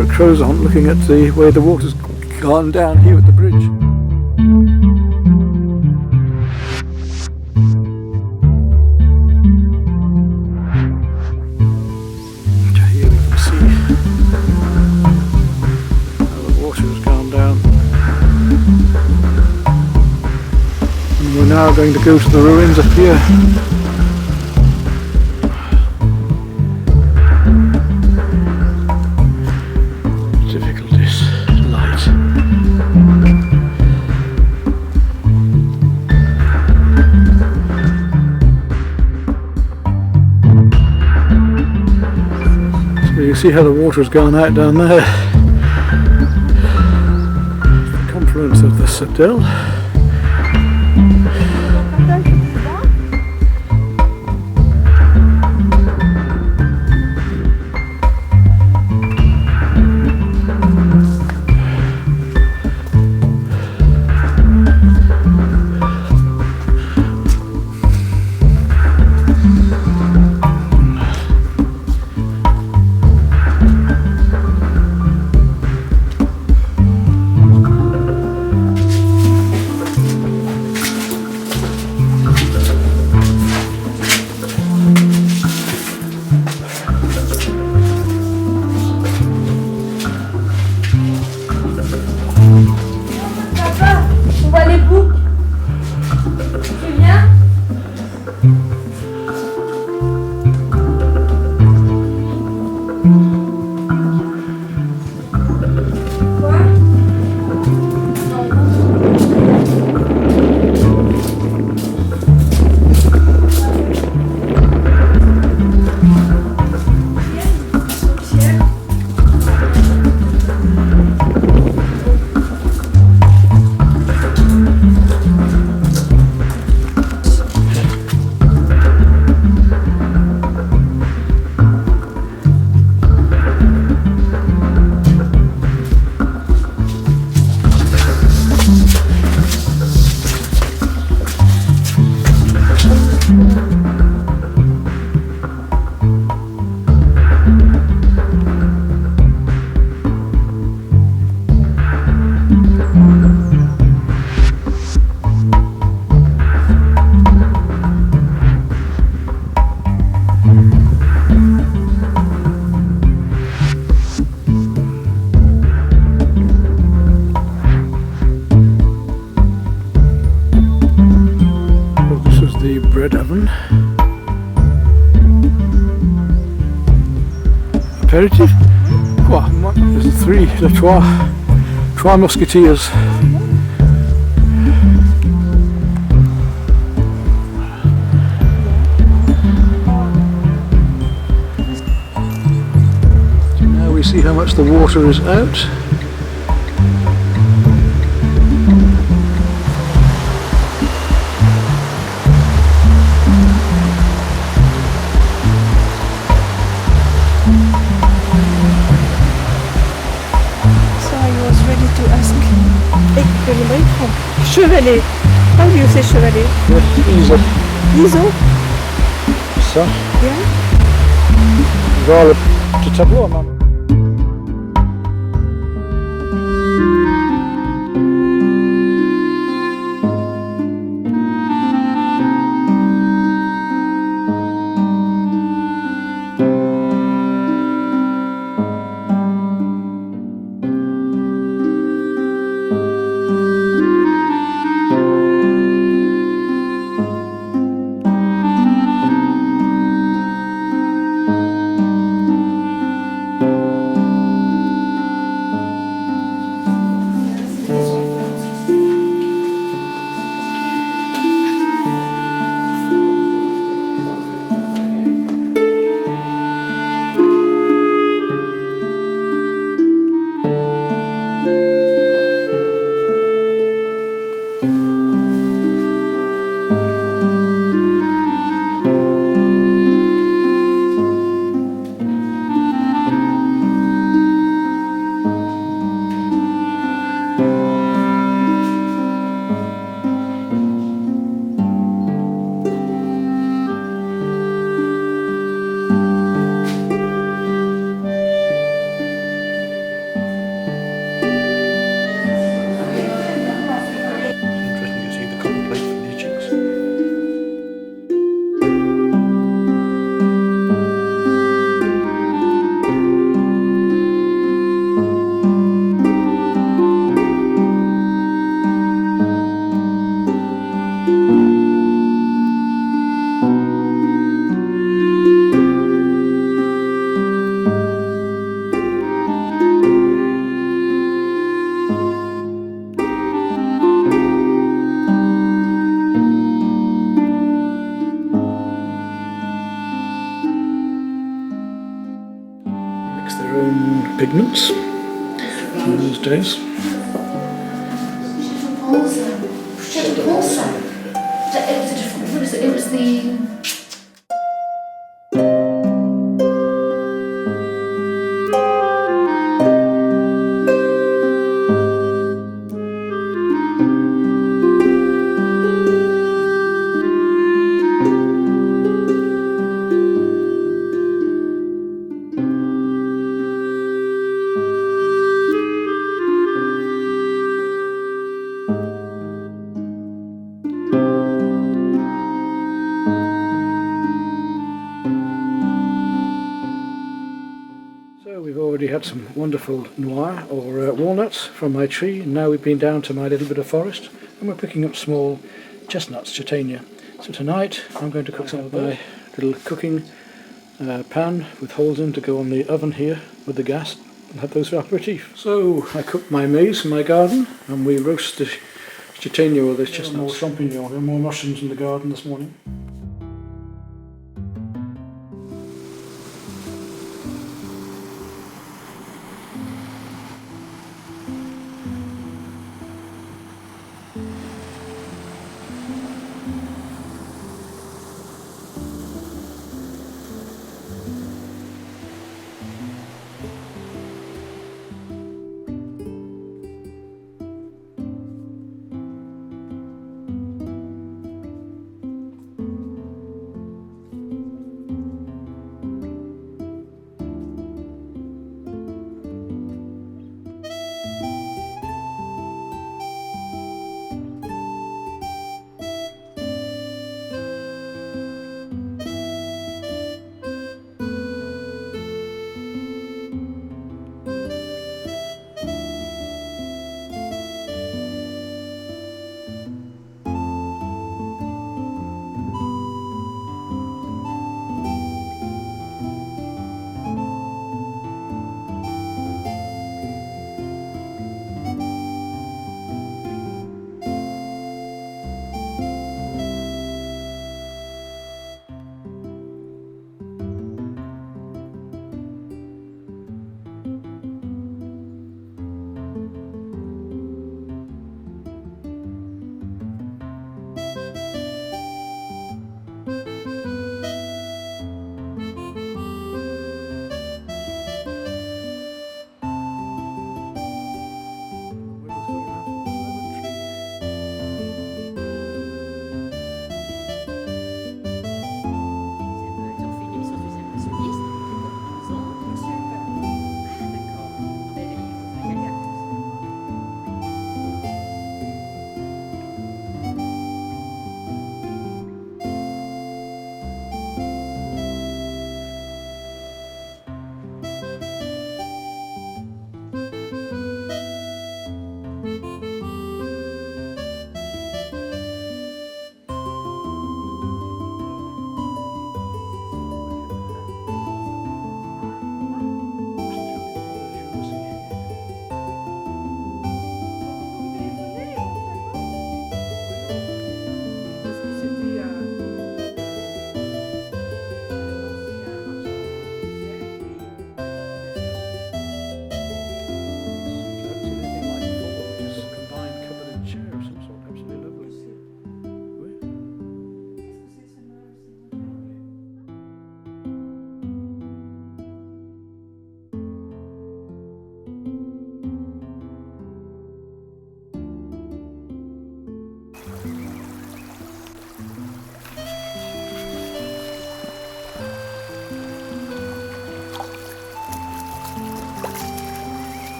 there at Crozant, looking at the way the water's gone down here at the bridge. So here we can see how the water has gone down. And we're now going to go to the ruins up here. You see how the water's gone out down there. The confluence of the Septel. Bread oven. Aperitif? Quoi? There's trois musketeers. So now we see how much the water is out. Chevalet. How do you say chevalet? Yes, ISO. ISO? Ça. Yeah. Voir le petit tableau, maman. their own pigments in those days. It was the... So we've already had some wonderful noir or walnuts from my tree, and now we've been down to my little bit of forest and we're picking up small chestnuts, chitania. So tonight I'm going to cook some of my little cooking pan with holes in to go on the oven here with the gas and have those for aperitif. So I cooked my maize in my garden and we roast the chitania or the chestnuts. More champignon, there are more mushrooms in the garden this morning.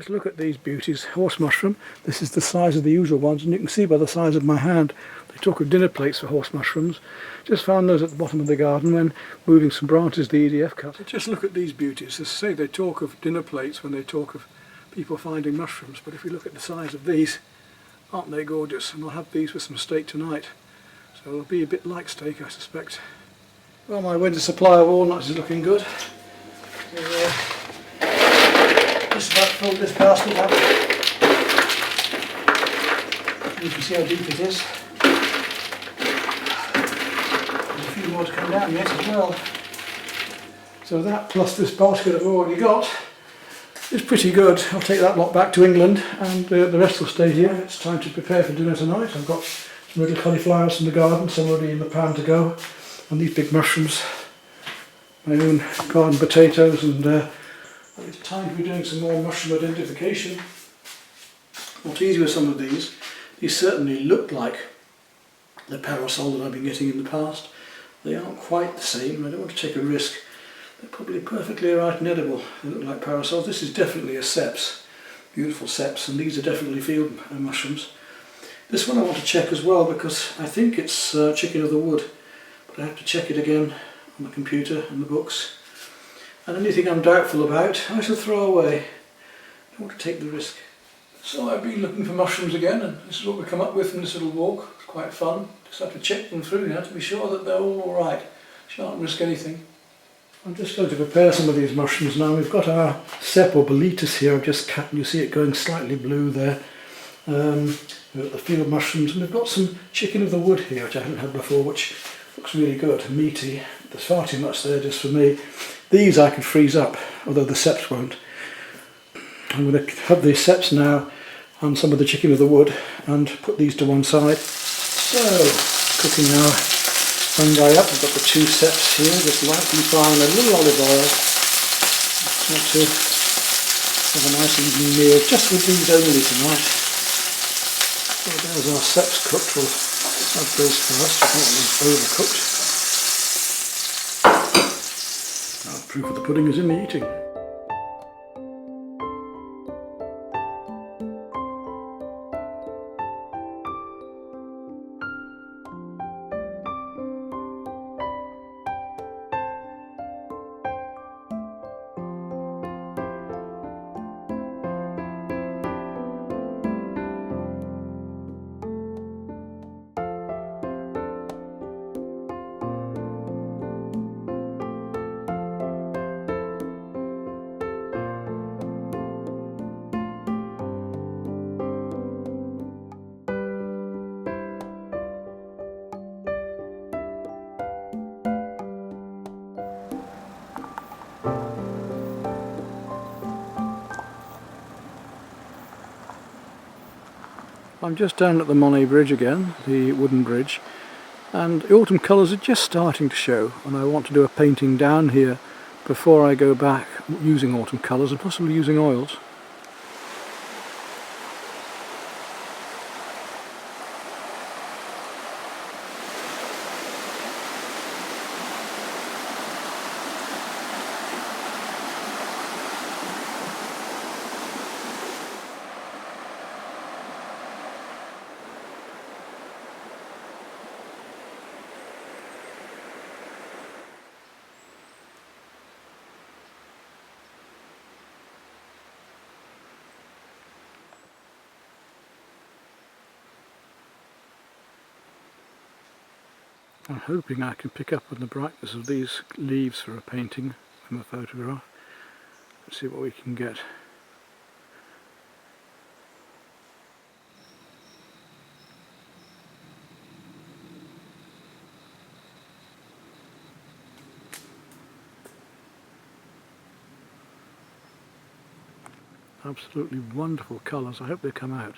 Just look at these beauties. Horse mushroom. This is the size of the usual ones, and you can see by the size of my hand. They talk of dinner plates for horse mushrooms. Just found those at the bottom of the garden when moving some branches the EDF cut. Just look at these beauties. As I say, they talk of dinner plates when they talk of people finding mushrooms, but if you look at the size of these, aren't they gorgeous? And I'll have these with some steak tonight. So it'll be a bit like steak, I suspect. Well, my winter supply of walnuts is looking good. Just about filled this basket up. You can see how deep it is. There's a few more to come down yet as well. So that plus this basket I've already got is pretty good. I'll take that lot back to England and the rest will stay here. It's time to prepare for dinner tonight. I've got some little cauliflowers from the garden, some already in the pan to go, and these big mushrooms, my own garden potatoes, and it's time to be doing some more mushroom identification. What's easy with some of these certainly look like the parasol that I've been getting in the past. They aren't quite the same. I don't want to take a risk. They're probably perfectly alright and edible. They look like parasols. This is definitely a seps, beautiful seps, and these are definitely field mushrooms. This one I want to check as well because I think it's chicken of the wood, but I have to check it again on the computer and the books. And anything I'm doubtful about, I shall throw away. I don't want to take the risk. So I've been looking for mushrooms again, and this is what we come up with from this little walk. It's quite fun. Just have to check them through now to be sure that they're all alright. Shan't risk anything. I'm just going to prepare some of these mushrooms now. We've got our cep or boletus here. I've just cut, and you see it going slightly blue there. We've got the field mushrooms, and we've got some chicken of the wood here, which I haven't had before, which looks really good, meaty. There's far too much there just for me. These I could freeze up, although the seps won't. I'm going to have the seps now and some of the chicken of the wood and put these to one side. So, cooking our fungi up. I've got the two seps here, just lightly frying a little olive oil. Not to have a nice evening meal just with these only tonight. So there's our seps cooked. We'll have those first. I don't want them overcooked. Proof of the pudding is in the eating. I'm just down at the Monet Bridge again, the wooden bridge, and the autumn colours are just starting to show, and I want to do a painting down here before I go back using autumn colours and possibly using oils. I'm hoping I can pick up on the brightness of these leaves for a painting from a photograph. Let's see what we can get. Absolutely wonderful colours. I hope they come out.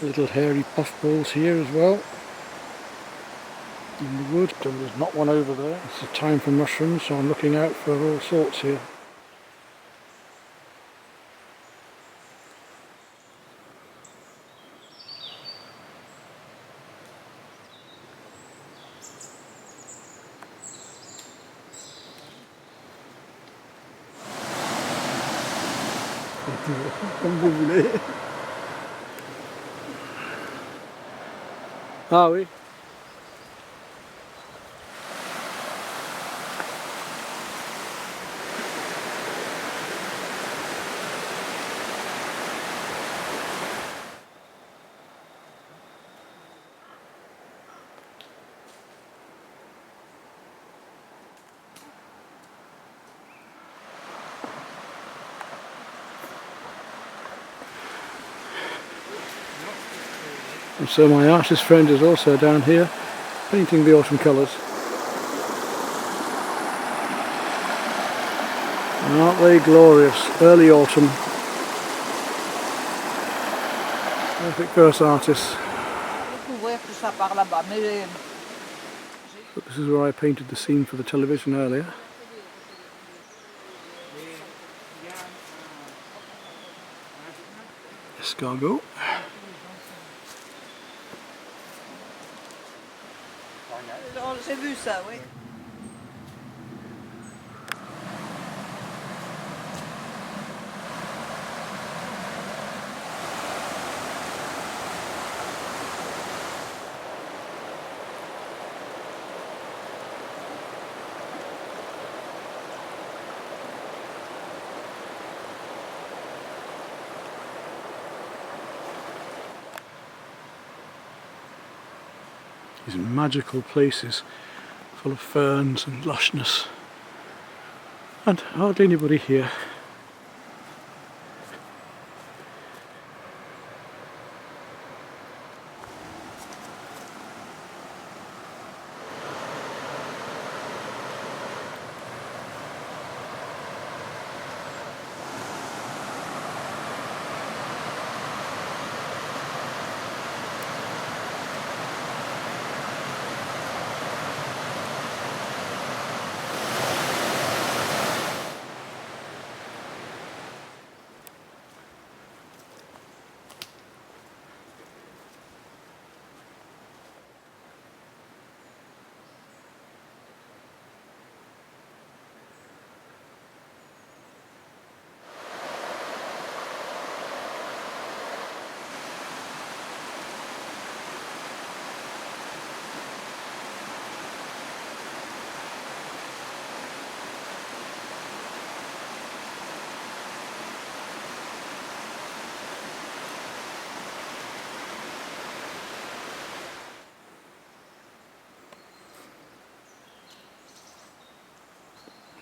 Little hairy puffballs here as well in the wood, and there's not one over there. It's the time for mushrooms, so I'm looking out for all sorts here. Comme vous voulez. Ah oui. And so my artist friend is also down here painting the autumn colours. And aren't they glorious? Early autumn. Perfect for us artists. But this is where I painted the scene for the television earlier. Escargot. J'ai vu ça, oui. These magical places full of ferns and lushness, and hardly anybody here.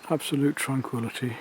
Absolute tranquility.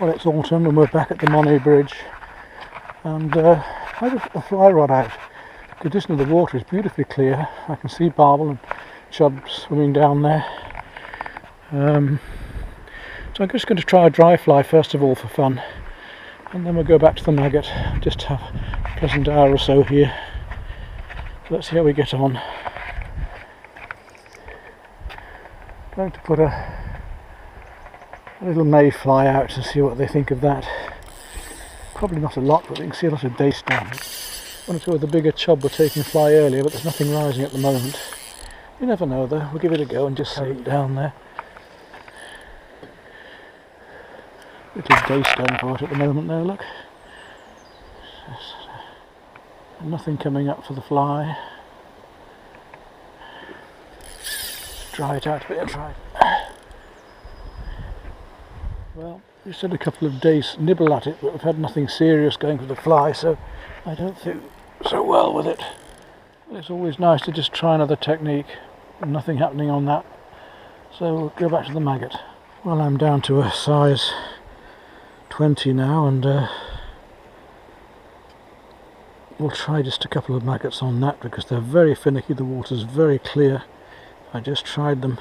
Well, it's autumn and we're back at the Monet Bridge, and I had a fly rod out. The condition of the water is beautifully clear. I can see barbel and chub swimming down there. So I'm just going to try a dry fly first of all for fun, and then we'll go back to the maggot. Just have a pleasant hour or so here. So let's see how we get on. Going to put a little mayfly out to see what they think of that. Probably not a lot, but you can see a lot of dace down it. One or two of the bigger chub were taking fly earlier, but there's nothing rising at the moment. You never know though, we'll give it a go and just see it down there. Little dace down for it at the moment there, look. Nothing coming up for the fly. Dry it out a bit and try it. Well, we just had a couple of days nibble at it, but we've had nothing serious going for the fly, so I don't think so well with it. It's always nice to just try another technique. Nothing happening on that, so we'll go back to the maggot. Well, I'm down to a size 20 now, and we'll try just a couple of maggots on that because they're very finicky. The water's very clear. I just tried them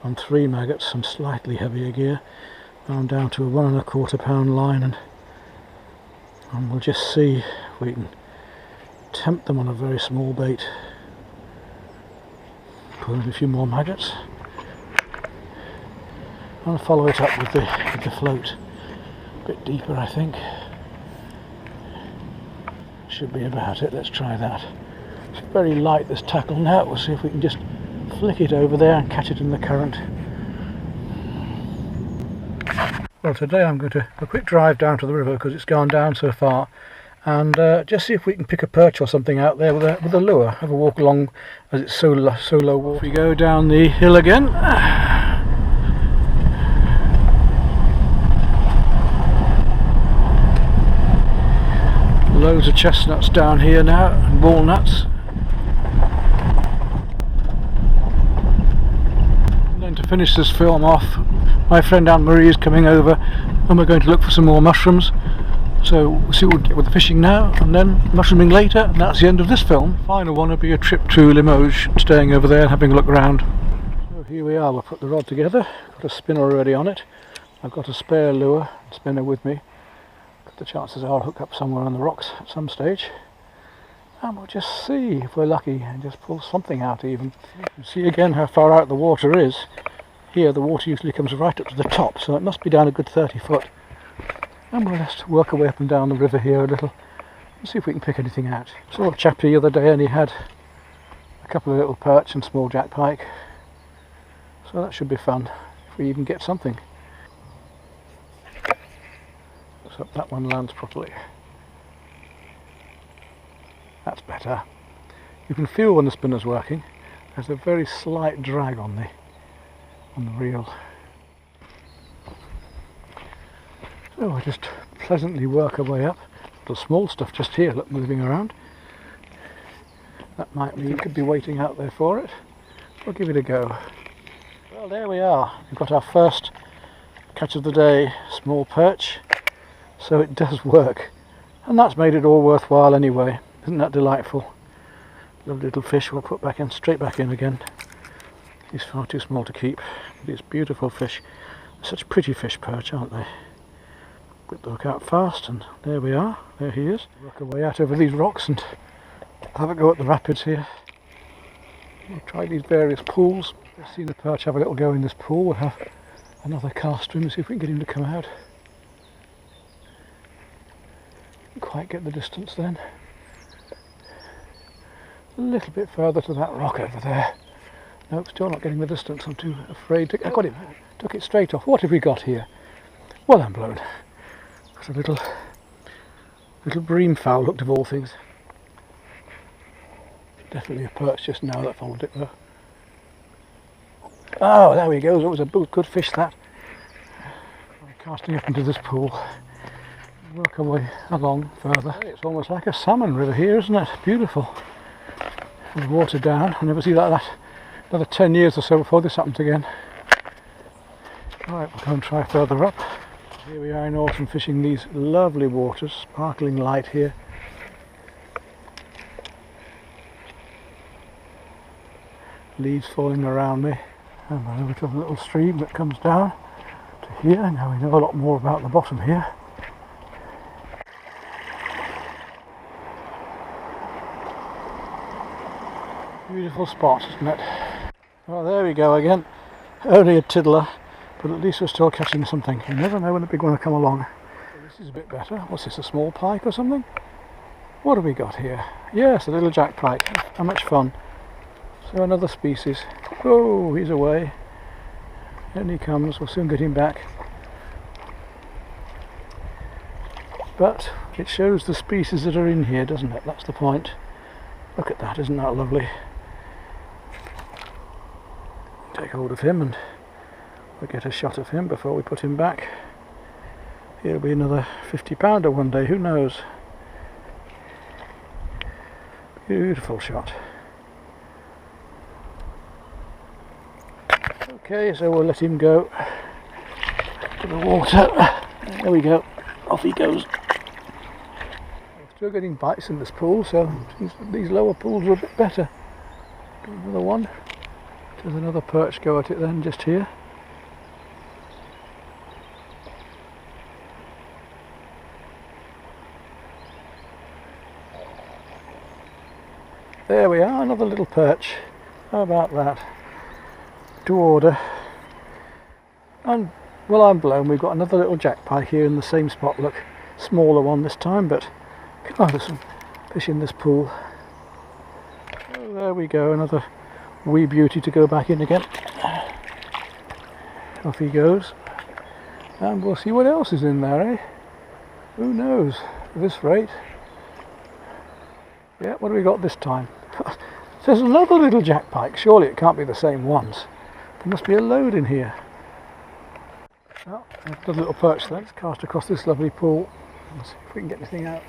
on 3 maggots, some slightly heavier gear. I'm down to a 1 1/4 pound line, and we'll just see if we can tempt them on a very small bait. Put in a few more maggots and follow it up with the float. A bit deeper, I think. Should be about it. Let's try that. It's very light, this tackle now. We'll see if we can just flick it over there and catch it in the current. Well, today I'm going to a quick drive down to the river because it's gone down so far, and just see if we can pick a perch or something out there with a lure. Have a walk along as it's so low water. We go down the hill again. Loads of chestnuts down here now, and walnuts. And then to finish this film off, my friend Anne-Marie is coming over and we're going to look for some more mushrooms. So we'll see what we get with the fishing now and then mushrooming later, and that's the end of this film. Final one will be a trip to Limoges, staying over there and having a look around. So here we are, we'll put the rod together. Got a spinner already on it. I've got a spare lure and spinner with me. The chances are I'll hook up somewhere on the rocks at some stage, and we'll just see if we're lucky and just pull something out even. You can see again how far out the water is. Here the water usually comes right up to the top, so it must be down a good 30 foot. And we'll just work our way up and down the river here a little and see if we can pick anything out. Saw a chap the other day and he had a couple of little perch and small jack pike, so that should be fun if we even get something. Let's hope that one lands properly. That's better. You can feel when the spinner's working. There's a very slight drag on the reel. So we'll just pleasantly work our way up. The small stuff just here, look, moving around. That might mean you could be waiting out there for it. We'll give it a go. Well, there we are. We've got our first catch of the day, small perch. So it does work. And that's made it all worthwhile anyway. Isn't that delightful? Lovely little fish we'll put back in, straight back in again. He's far too small to keep. These beautiful fish. Such pretty fish perch, aren't they? Whip the hook out fast, and there we are. There he is. Work our way out over these rocks and have a go at the rapids here. We'll try these various pools. Let's see the perch have a little go in this pool. We'll have another cast in and see if we can get him to come out. Didn't quite get the distance then. A little bit further to that rock over there. Nope, still not getting the distance. I'm too afraid to... I got him. Took it straight off. What have we got here? Well, I'm blown. Got a little bream fowl, looked of all things. Definitely a perch just now that followed it though. Oh, there we go. That was a good fish, that. Casting up into this pool. Work our way along further. It's almost like a salmon river here, isn't it? Beautiful. The water down. I never see that. Another 10 years or so before this happens again. Right, we'll go and try further up. Here we are in autumn fishing these lovely waters, sparkling light here. Leaves falling around me. And over to the little stream that comes down to here. Now we know a lot more about the bottom here. Beautiful spot, isn't it? Well, there we go again. Only a tiddler, but at least we're still catching something. You never know when a big one will come along. Well, this is a bit better. What's this, a small pike or something? What have we got here? Yes, a little jack pike. How much fun. So another species. Oh, he's away. In he comes. We'll soon get him back. But it shows the species that are in here, doesn't it? That's the point. Look at that, isn't that lovely? Take hold of him and we'll get a shot of him before we put him back. He'll be another 50-pounder one day, who knows? Beautiful shot. Okay, so we'll let him go to the water. There we go, off he goes. I'm still getting bites in this pool, so these lower pools are a bit better. Do another one. There's another perch go at it then, just here. There we are, another little perch. How about that? To order. And well, I'm blown, we've got another little jack pike here in the same spot. Look, smaller one this time, but God, there's some fish in this pool. Oh, there we go, another wee beauty to go back in again. Off he goes. And we'll see what else is in there, eh? Who knows, at this rate. Yeah, what have we got this time? There's another little jack pike. Surely it can't be the same ones. There must be a load in here. Oh, another little perch then. Let's cast across this lovely pool and see if we can get anything out.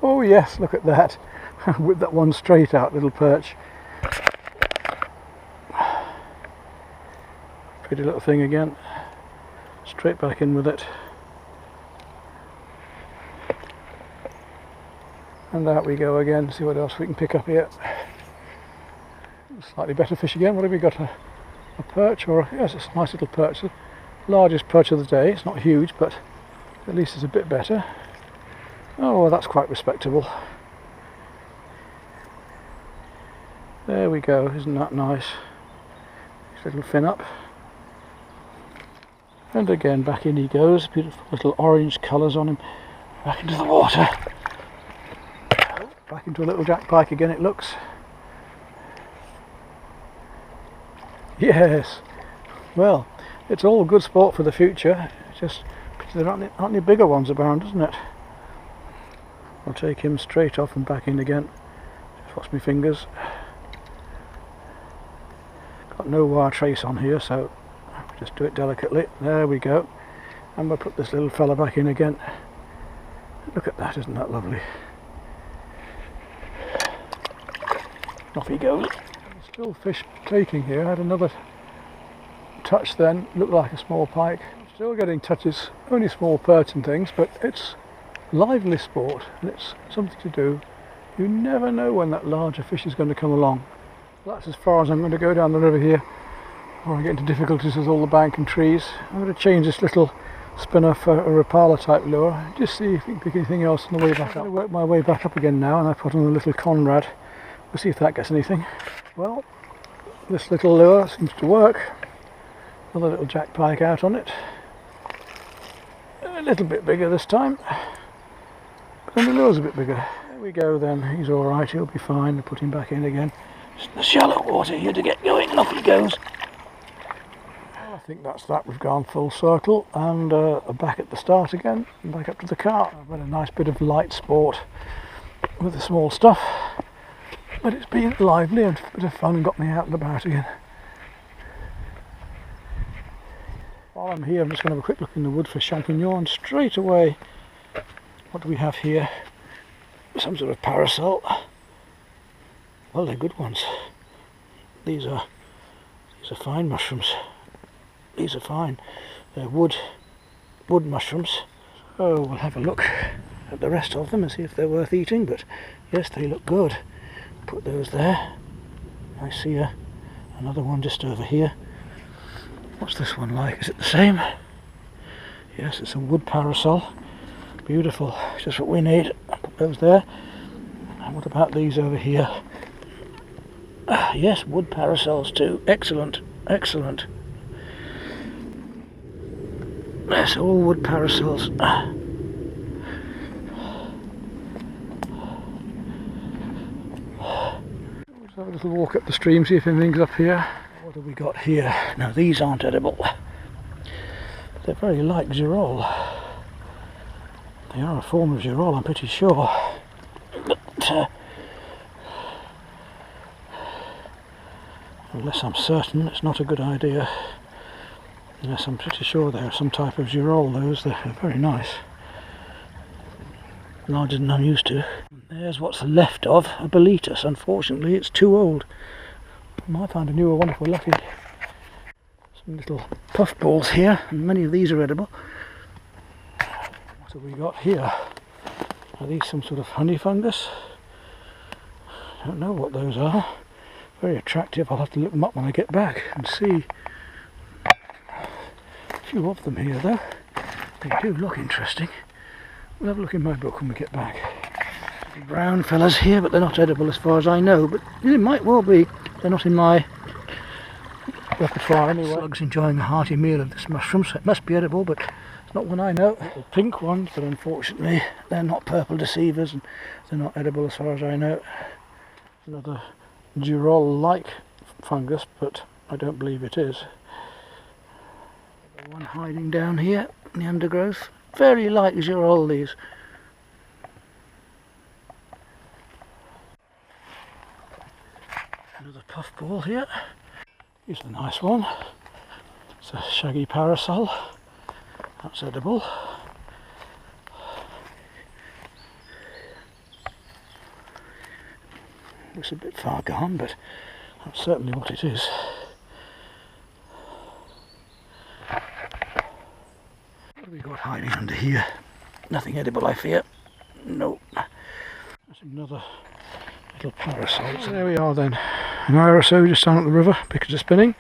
Oh yes, look at that. Whip that one straight out, little perch. Pretty little thing again. Straight back in with it. And out we go again, see what else we can pick up here. Slightly better fish again. What have we got? A perch, or yes, it's a nice little perch. The largest perch of the day. It's not huge, but at least it's a bit better. Oh, well, that's quite respectable. There we go, isn't that nice? His little fin up. And again, back in he goes. Beautiful little orange colours on him. Back into the water. Back into a little jack pike again, it looks. Yes. Well, it's all good sport for the future. It's just there aren't any bigger ones around, isn't it? I'll take him straight off and back in again. Just watch my fingers. Got no wire trace on here, so just do it delicately. There we go. And we'll put this little fella back in again. Look at that, isn't that lovely? Off he goes. Still fish taking here. I had another touch then, looked like a small pike. Still getting touches, only small perch and things, but it's lively sport and it's something to do. You never know when that larger fish is going to come along. That's as far as I'm going to go down the river here before I get into difficulties with all the bank and trees. I'm going to change this little spinner for a Rapala type lure, just see if we can pick anything else on the way back up. I'm going to work my way back up again now, and I put on a little Conrad. We'll see if that gets anything. Well, this little lure seems to work. Another little jack pike out on it. A little bit bigger this time. And the lure's a bit bigger. There we go then, he's alright, he'll be fine. We'll put him back in again. Just the shallow water here to get going, and off he goes. Well, I think that's that, we've gone full circle, and back at the start again, and back up to the car. I've had a nice bit of light sport with the small stuff, but it's been lively and a bit of fun, got me out and about again. While I'm here, I'm just going to have a quick look in the wood for champignons straight away. What do we have here? Some sort of parasol. Well, they're good ones. These are fine mushrooms. These are fine. They're wood mushrooms. Oh, we'll have a look at the rest of them and see if they're worth eating. But yes, they look good. Put those there. I see another one just over here. What's this one like? Is it the same? Yes, it's a wood parasol. Beautiful, just what we need. I'll put those there. And what about these over here? Yes, wood parasols too. Excellent, excellent. Yes, all wood parasols. Let's have a little walk up the stream, see if anything's up here. What have we got here? Now these aren't edible. They're very like girole. They are a form of girole, I'm pretty sure. But unless I'm certain, it's not a good idea. Yes, I'm pretty sure they're some type of girole, those. They're very nice. Larger than I'm used to. There's what's left of a boletus. Unfortunately, it's too old. I might find a newer one if we're lucky. Some little puff balls here, and many of these are edible. What have we got here? Are these some sort of honey fungus? I don't know what those are. Very attractive. I'll have to look them up when I get back and see. A few of them here though. They do look interesting. We'll have a look in my book when we get back. Brown fellas here, but they're not edible as far as I know, but it might well be. They're not in my repertoire anyway. Slugs enjoying a hearty meal of this mushroom, so it must be edible, but it's not one I know. Little pink ones, but unfortunately they're not purple deceivers and they're not edible as far as I know. Another girole-like fungus, but I don't believe it is. The one hiding down here in the undergrowth. Very like girole, these. Another puffball here. Here's the nice one. It's a shaggy parasol. That's edible. Looks a bit far gone, but that's certainly what it is. What have we got hiding under here? Nothing edible, I fear. Nope. That's another little parasol. So there we are then. An hour or so just down at the river, pickers are spinning.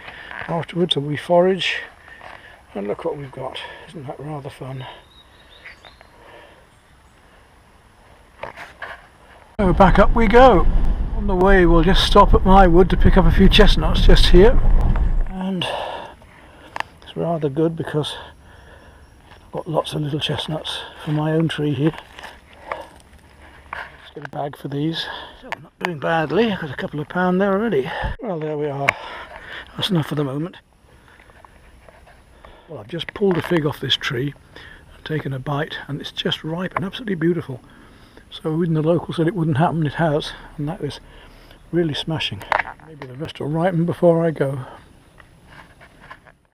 Afterwards we forage. And look what we've got. Isn't that rather fun? So back up we go. On the way we'll just stop at my wood to pick up a few chestnuts just here. And it's rather good because I've got lots of little chestnuts from my own tree here. Let's get a bag for these. So I'm not doing badly, I've got a couple of pound there already. Well, there we are. That's enough for the moment. Well, I've just pulled a fig off this tree and taken a bite, and it's just ripe and absolutely beautiful. So when the local said it wouldn't happen, it has, and that is really smashing. Maybe the rest will ripen before I go.